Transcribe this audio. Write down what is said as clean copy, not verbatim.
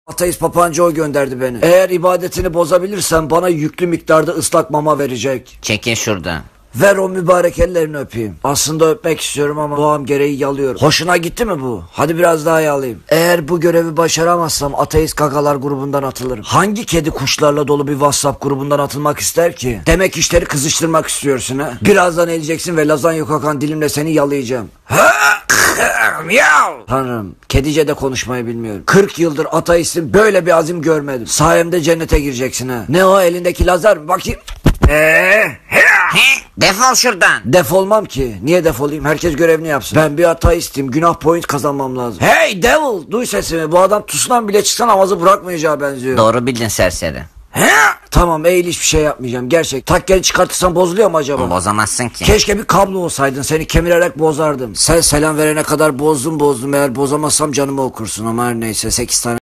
Ateist papağancı o gönderdi beni. Eğer ibadetini bozabilirsen bana yüklü miktarda ıslak mama verecek. Çekil şuradan. Ver o mübarek ellerini öpeyim. Aslında öpmek istiyorum ama doğam gereği yalıyorum. Hoşuna gitti mi bu? Hadi biraz daha yalayayım. Eğer bu görevi başaramazsam ateist kakalar grubundan atılırım. Hangi kedi kuşlarla dolu bir WhatsApp grubundan atılmak ister ki? Demek işleri kızıştırmak istiyorsun ha? Birazdan eleceksin ve lazanya kokan dilimle seni yalayacağım. Tanrım, kedice de konuşmayı bilmiyorum. 40 yıldır ateistim, böyle bir azim görmedim. Sayemde cennete gireceksin ha. Ne o elindeki lazer mi? Bakayım. Defol şuradan. Defolmam ki. Niye defolayım? Herkes görevini yapsın. Ben bir ateistim. Günah point kazanmam lazım. Hey devil! Duy sesimi. Bu adam tusundan bile çıksa namazı bırakmayacağı benziyor. Doğru bildin serseri. Tamam eğil, hiçbir şey yapmayacağım. Gerçek. Takkeni çıkartırsam bozuluyor mu acaba? Bozamazsın ki. Keşke bir kablo olsaydın. Seni kemirerek bozardım. Sen selam verene kadar bozdum. Eğer bozamazsam canımı okursun. Ama her neyse 8 tane